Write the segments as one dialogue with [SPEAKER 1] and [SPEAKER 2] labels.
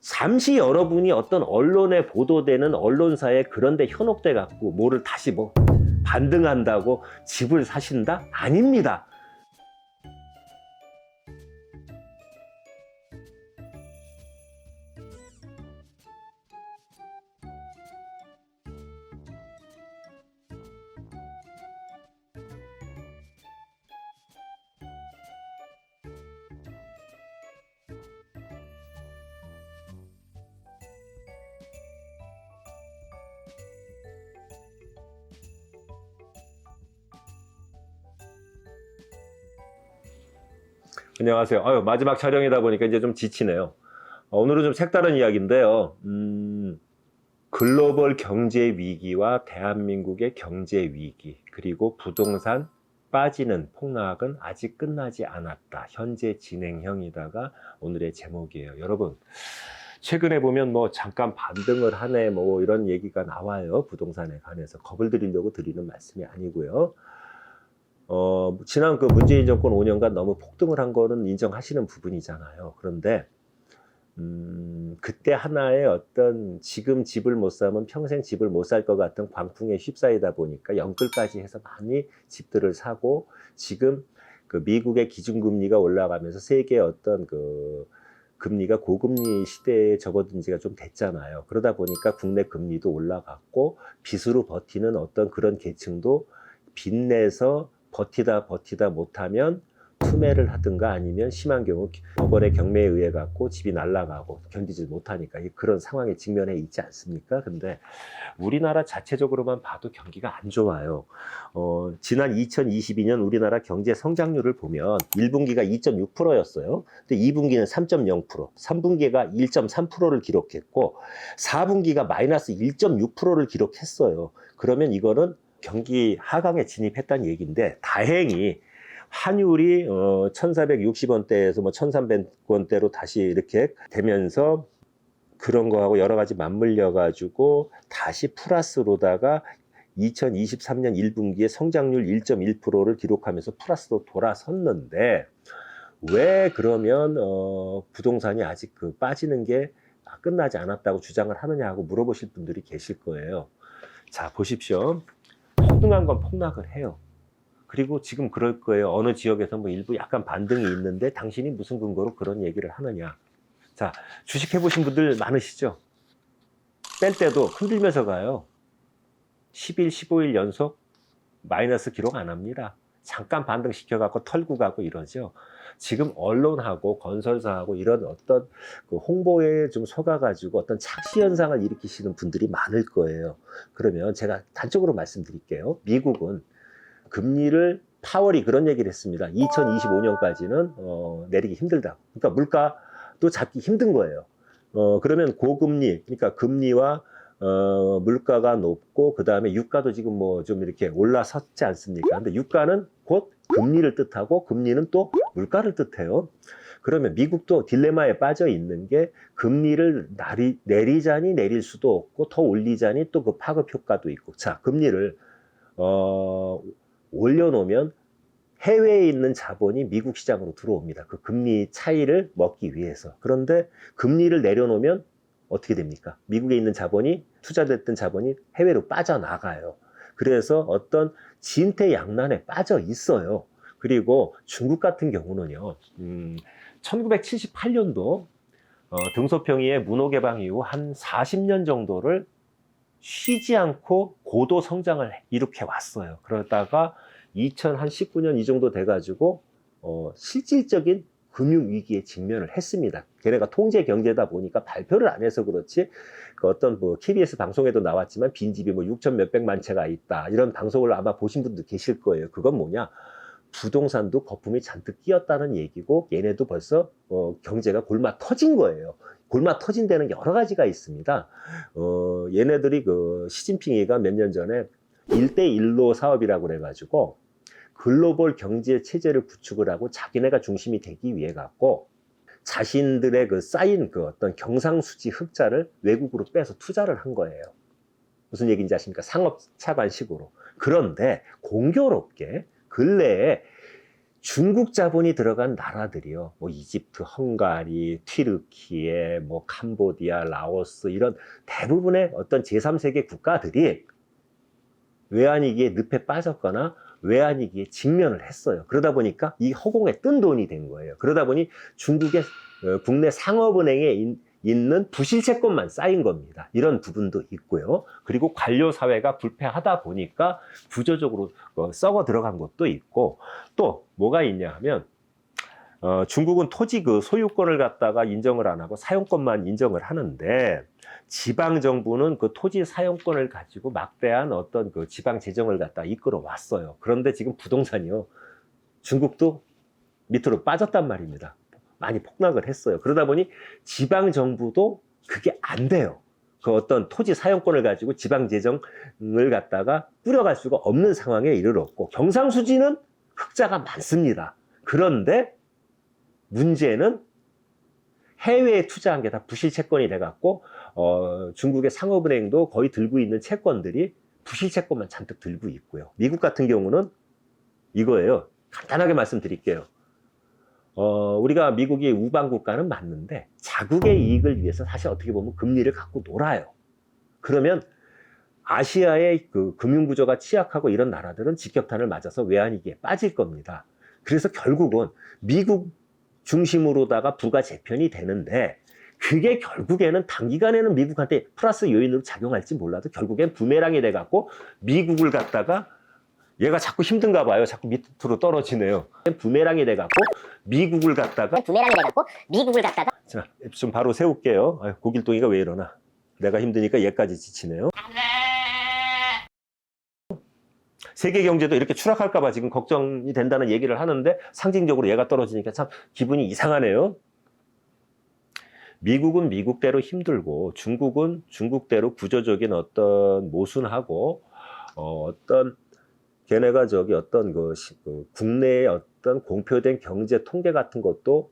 [SPEAKER 1] 잠시 여러분이 어떤 언론에 보도되는 언론사에 그런데 현혹돼 갖고 뭐를 다시 뭐 반등한다고 집을 사신다? 아닙니다. 안녕하세요. 마지막 촬영이다 보니까 이제 좀 지치네요. 오늘은 좀 색다른 이야기인데요. 글로벌 경제 위기와 대한민국의 경제 위기, 그리고 부동산 빠지는 폭락은 아직 끝나지 않았다. 현재 진행형이다가 오늘의 제목이에요. 여러분, 최근에 보면 뭐 잠깐 반등을 하네 뭐 이런 얘기가 나와요. 부동산에 관해서 겁을 드리려고 드리는 말씀이 아니고요. 지난 그 문재인 정권 5년간 너무 폭등을 한 거는 인정하시는 부분이잖아요. 그런데 그때 하나의 어떤 지금 집을 못 사면 평생 집을 못 살 것 같은 광풍에 휩싸이다 보니까 연끌까지 해서 많이 집들을 사고, 지금 그 미국의 기준금리가 올라가면서 세계의 어떤 그 금리가 고금리 시대에 접어든 지가 좀 됐잖아요. 그러다 보니까 국내 금리도 올라갔고, 빚으로 버티는 어떤 그런 계층도 빚내서 버티다 못하면 투매를 하든가 아니면 심한 경우 법원의 경매에 의해 갖고 집이 날아가고 견디지 못하니까 그런 상황에 직면해 있지 않습니까? 근데 우리나라 자체적으로만 봐도 경기가 안 좋아요. 지난 2022년 우리나라 경제 성장률을 보면 1분기가 2.6%였어요. 근데 2분기는 3.0%, 3분기가 1.3%를 기록했고 4분기가 마이너스 1.6%를 기록했어요. 그러면 이거는 경기 하강에 진입했다는 얘기인데, 다행히 환율이 1460원대에서 뭐 1300원대로 다시 이렇게 되면서 그런 거하고 여러 가지 맞물려 가지고 다시 플러스로다가 2023년 1분기에 성장률 1.1%를 기록하면서 플러스로 돌아섰는데, 왜 그러면 부동산이 아직 그 빠지는 게 끝나지 않았다고 주장을 하느냐 하고 물어보실 분들이 계실 거예요. 자, 보십시오. 폭등한 건 폭락을 해요. 그리고 지금 그럴 거예요. 어느 지역에서 뭐 일부 약간 반등이 있는데 당신이 무슨 근거로 그런 얘기를 하느냐. 자, 주식 해보신 분들 많으시죠? 뺄 때도 흔들면서 가요. 10일, 15일 연속 마이너스 기록 안 합니다. 잠깐 반등 시켜갖고 털고 가고 이러죠. 지금 언론하고 건설사하고 이런 어떤 그 홍보에 좀 속아가지고 어떤 착시 현상을 일으키시는 분들이 많을 거예요. 그러면 제가 단적으로 말씀드릴게요. 미국은 금리를 파월이 그런 얘기를 했습니다. 2025년까지는 내리기 힘들다. 그러니까 물가도 잡기 힘든 거예요. 그러면 고금리, 그러니까 금리와 물가가 높고 그 다음에 유가도 지금 뭐 좀 이렇게 올라섰지 않습니까? 근데 유가는 곧 금리를 뜻하고 금리는 또 물가를 뜻해요. 그러면 미국도 딜레마에 빠져 있는 게, 금리를 내리자니 내릴 수도 없고 더 올리자니 또 그 파급 효과도 있고. 자, 금리를 올려놓으면 해외에 있는 자본이 미국 시장으로 들어옵니다. 그 금리 차이를 먹기 위해서. 그런데 금리를 내려놓으면 어떻게 됩니까? 미국에 있는 자본이, 투자됐던 자본이 해외로 빠져나가요. 그래서 어떤 진퇴양난에 빠져 있어요. 그리고 중국 같은 경우는요, 1978년도 등소평이의 문호 개방 이후 한 40년 정도를 쉬지 않고 고도 성장을 일으켜 왔어요. 그러다가 2019년 이 정도 돼가지고 실질적인 금융위기에 직면을 했습니다. 걔네가 통제 경제다 보니까 발표를 안 해서 그렇지, 그 어떤 뭐 KBS 방송에도 나왔지만 빈집이 뭐 6천 몇백만 채가 있다, 이런 방송을 아마 보신 분도 계실 거예요. 그건 뭐냐, 부동산도 거품이 잔뜩 끼었다는 얘기고, 얘네도 벌써 경제가 골마 터진 거예요. 골마 터진 데는 여러 가지가 있습니다. 얘네들이 그 시진핑이가 몇 년 전에 1대1로 사업이라고 그래가지고 글로벌 경제 체제를 구축을 하고 자기네가 중심이 되기 위해 갖고 자신들의 그 쌓인 그 어떤 경상수지 흑자를 외국으로 빼서 투자를 한 거예요. 무슨 얘기인지 아십니까? 상업 차관식으로. 그런데 공교롭게 근래에 중국 자본이 들어간 나라들이요. 뭐 이집트, 헝가리, 튀르키예, 뭐 캄보디아, 라오스 이런 대부분의 어떤 제3세계 국가들이 외환위기에 늪에 빠졌거나 외환위기에 직면을 했어요. 그러다 보니까 이 허공에 뜬 돈이 된 거예요. 그러다 보니 중국의 국내 상업은행에 있는 부실채권만 쌓인 겁니다. 이런 부분도 있고요. 그리고 관료 사회가 불패하다 보니까 구조적으로 썩어 들어간 것도 있고, 또 뭐가 있냐 하면 중국은 토지 그 소유권을 갖다가 인정을 안 하고 사용권만 인정을 하는데, 지방 정부는 그 토지 사용권을 가지고 막대한 어떤 그 지방 재정을 갖다 이끌어 왔어요. 그런데 지금 부동산이요, 중국도 밑으로 빠졌단 말입니다. 많이 폭락을 했어요. 그러다 보니 지방 정부도 그게 안 돼요. 그 어떤 토지 사용권을 가지고 지방 재정을 갖다가 꾸려갈 수가 없는 상황에 이르렀고, 경상수지는 흑자가 많습니다. 그런데 문제는 해외에 투자한 게 다 부실 채권이 돼갖고 중국의 상업은행도 거의 들고 있는 채권들이 부실 채권만 잔뜩 들고 있고요. 미국 같은 경우는 이거예요. 간단하게 말씀드릴게요. 우리가 미국이 우방 국가는 맞는데 자국의 이익을 위해서 사실 어떻게 보면 금리를 갖고 놀아요. 그러면 아시아의 그 금융구조가 취약하고 이런 나라들은 직격탄을 맞아서 외환위기에 빠질 겁니다. 그래서 결국은 미국 중심으로다가 부가 재편이 되는데, 그게 결국에는 단기간에는 미국한테 플러스 요인으로 작용할지 몰라도 결국엔 부메랑이 돼갖고 미국을 갖다가, 얘가 자꾸 힘든가 봐요. 자꾸 밑으로 떨어지네요. 부메랑이 돼갖고 미국을 갖다가 자, 좀 바로 세울게요. 아유, 고길동이가 왜 이러나. 내가 힘드니까 얘까지 지치네요. 세계 경제도 이렇게 추락할까 봐 지금 걱정이 된다는 얘기를 하는데, 상징적으로 얘가 떨어지니까 참 기분이 이상하네요. 미국은 미국대로 힘들고 중국은 중국대로 구조적인 어떤 모순하고 어떤 걔네가 저기 어떤 그 국내의 어떤 공표된 경제 통계 같은 것도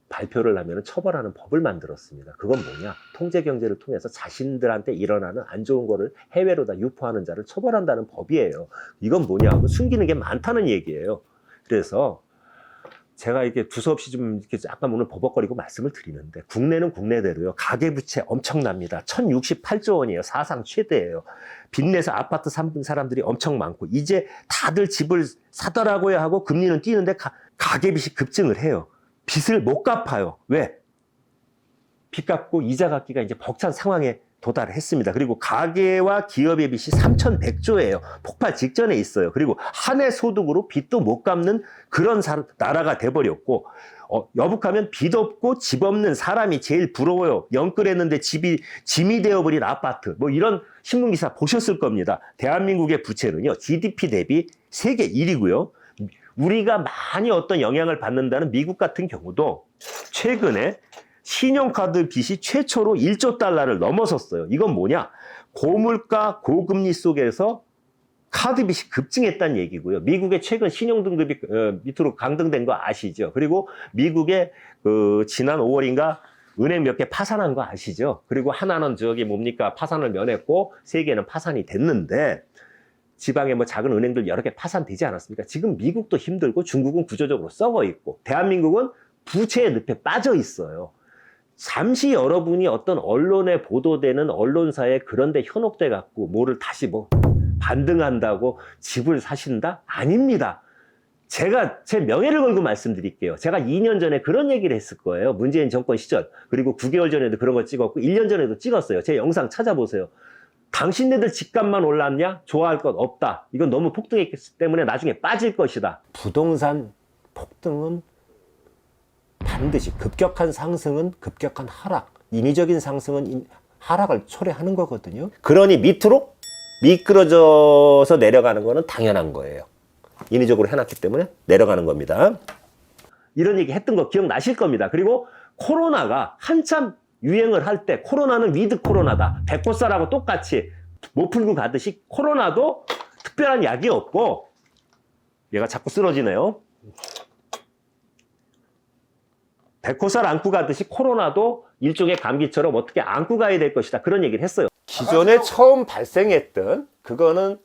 [SPEAKER 1] 발표를 하면 처벌하는 법을 만들었습니다. 그건 뭐냐? 통제 경제를 통해서 자신들한테 일어나는 안 좋은 거를 해외로다 유포하는 자를 처벌한다는 법이에요. 이건 뭐냐 하면 숨기는 게 많다는 얘기예요. 그래서 제가 이렇게 두서없이 좀 이렇게 약간 오늘 버벅거리고 말씀을 드리는데, 국내는 국내대로요, 가계부채 엄청납니다. 1068조 원이에요. 사상 최대예요. 빚내서 아파트 산 사람들이 엄청 많고, 이제 다들 집을 사더라고요 하고 금리는 뛰는데 가계빚이 급증을 해요. 빚을 못 갚아요. 왜? 빚 갚고 이자 갚기가 이제 벅찬 상황에 도달했습니다. 그리고 가계와 기업의 빚이 3,100조예요. 폭발 직전에 있어요. 그리고 한 해 소득으로 빚도 못 갚는 그런 나라가 돼버렸고, 여북하면 빚 없고 집 없는 사람이 제일 부러워요. 영끌했는데 집이 짐이 되어버린 아파트. 뭐 이런 신문기사 보셨을 겁니다. 대한민국의 부채는요, GDP 대비 세계 1위고요. 우리가 많이 어떤 영향을 받는다는 미국 같은 경우도 최근에 신용카드 빚이 최초로 1조 달러를 넘어섰어요. 이건 뭐냐? 고물가, 고금리 속에서 카드 빚이 급증했다는 얘기고요. 미국의 최근 신용등급이 밑으로 강등된 거 아시죠? 그리고 미국의 지난 5월인가 은행 몇 개 파산한 거 아시죠? 그리고 하나는 저기 뭡니까? 파산을 면했고, 세 개는 파산이 됐는데, 지방에 뭐 작은 은행들 여러 개 파산되지 않았습니까? 지금 미국도 힘들고 중국은 구조적으로 썩어 있고, 대한민국은 부채의 늪에 빠져 있어요. 잠시 여러분이 어떤 언론에 보도되는 언론사에 그런데 현혹돼 갖고 뭐를 다시 뭐 반등한다고 집을 사신다? 아닙니다. 제가 제 명예를 걸고 말씀드릴게요. 제가 2년 전에 그런 얘기를 했을 거예요. 문재인 정권 시절. 그리고 9개월 전에도 그런 거 찍었고 1년 전에도 찍었어요. 제 영상 찾아보세요. 당신네들 집값만 올랐냐? 좋아할 것 없다. 이건 너무 폭등했기 때문에 나중에 빠질 것이다. 부동산 폭등은 반드시, 급격한 상승은 급격한 하락, 인위적인 상승은 하락을 초래하는 거거든요. 그러니 밑으로 미끄러져서 내려가는 거는 당연한 거예요. 인위적으로 해놨기 때문에 내려가는 겁니다. 이런 얘기 했던 거 기억나실 겁니다. 그리고 코로나가 한참 유행을 할 때, 코로나는 위드 코로나다, 백보살하고 똑같이 못 풀고 가듯이 코로나도 특별한 약이 없고, 얘가 자꾸 쓰러지네요. 백호살 안고 가듯이 코로나도 일종의 감기처럼 어떻게 안고 가야 될 것이다, 그런 얘기를 했어요. 기존에 처음 발생했던 그거는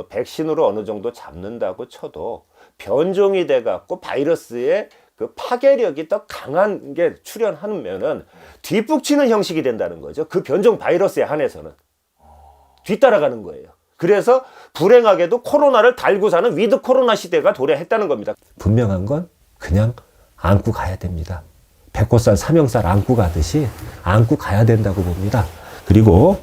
[SPEAKER 1] 백신으로 어느 정도 잡는다고 쳐도 변종이 돼갖고 바이러스의 그 파괴력이 더 강한 게 출현하면은 뒷북치는 형식이 된다는 거죠. 그 변종 바이러스에 한해서는 뒤따라가는 거예요. 그래서 불행하게도 코로나를 달고 사는 위드 코로나 시대가 도래했다는 겁니다. 분명한 건 그냥 안고 가야 됩니다. 백호살, 삼형살 안고 가듯이 안고 가야 된다고 봅니다. 그리고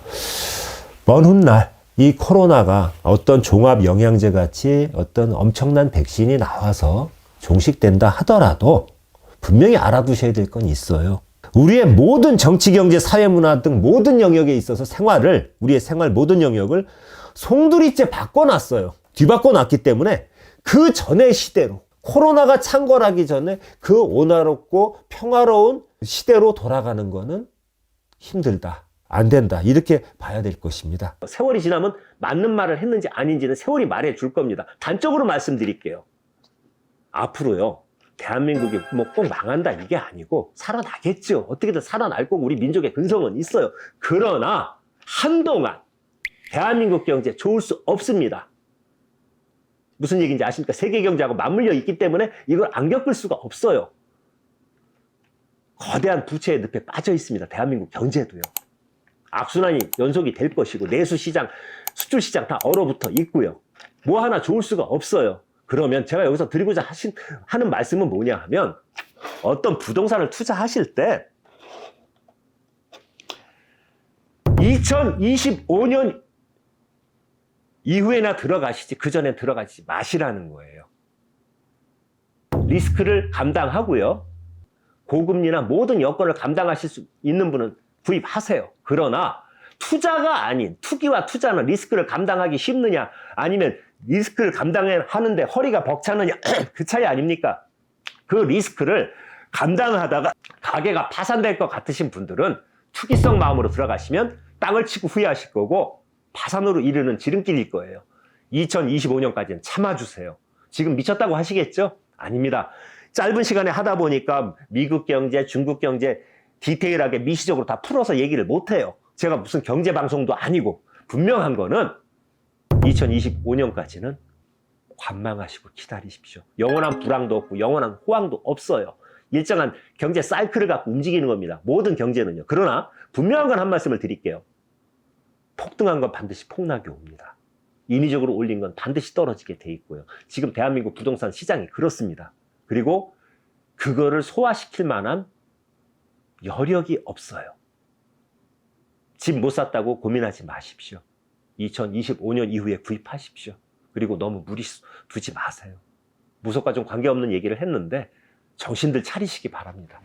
[SPEAKER 1] 먼 훗날 이 코로나가 어떤 종합 영양제 같이 어떤 엄청난 백신이 나와서 종식된다 하더라도 분명히 알아두셔야 될 건 있어요. 우리의 모든 정치, 경제, 사회, 문화 등 모든 영역에 있어서 우리의 생활 모든 영역을 송두리째 바꿔놨어요. 뒤바꿔놨기 때문에 그 전의 시대로, 코로나가 창궐하기 전에 그 온화롭고 평화로운 시대로 돌아가는 거는 힘들다. 안 된다. 이렇게 봐야 될 것입니다. 세월이 지나면 맞는 말을 했는지 아닌지는 세월이 말해줄 겁니다. 단적으로 말씀드릴게요. 앞으로요, 대한민국이 뭐 꼭 망한다 이게 아니고 살아나겠죠. 어떻게든 살아날 거고 우리 민족의 근성은 있어요. 그러나 한동안 대한민국 경제 좋을 수 없습니다. 무슨 얘기인지 아십니까? 세계 경제하고 맞물려 있기 때문에 이걸 안 겪을 수가 없어요. 거대한 부채의 늪에 빠져 있습니다. 대한민국 경제도요. 악순환이 연속이 될 것이고 내수시장, 수출시장 다 얼어붙어 있고요. 뭐 하나 좋을 수가 없어요. 그러면 제가 여기서 드리고자 하는 말씀은 뭐냐 하면 어떤 부동산을 투자하실 때 2025년 이후에나 들어가시지 그전에 들어가지 마시라는 거예요. 리스크를 감당하고요. 고금리나 모든 여건을 감당하실 수 있는 분은 구입하세요. 그러나 투자가 아닌 투기와 투자는 리스크를 감당하기 쉽느냐 아니면 리스크를 감당하는데 허리가 벅차느냐 그 차이 아닙니까? 그 리스크를 감당하다가 가게가 파산될 것 같으신 분들은 투기성 마음으로 들어가시면 땅을 치고 후회하실 거고 파산으로 이르는 지름길일 거예요. 2025년까지는 참아주세요. 지금 미쳤다고 하시겠죠? 아닙니다. 짧은 시간에 하다 보니까 미국 경제, 중국 경제 디테일하게 미시적으로 다 풀어서 얘기를 못해요. 제가 무슨 경제방송도 아니고 분명한 거는 2025년까지는 관망하시고 기다리십시오. 영원한 불황도 없고 영원한 호황도 없어요. 일정한 경제 사이클을 갖고 움직이는 겁니다. 모든 경제는요. 그러나 분명한 건 한 말씀을 드릴게요. 폭등한 건 반드시 폭락이 옵니다. 인위적으로 올린 건 반드시 떨어지게 돼 있고요. 지금 대한민국 부동산 시장이 그렇습니다. 그리고 그거를 소화시킬 만한 여력이 없어요. 집 못 샀다고 고민하지 마십시오. 2025년 이후에 구입하십시오. 그리고 너무 무리 두지 마세요. 무속과 좀 관계없는 얘기를 했는데 정신들 차리시기 바랍니다.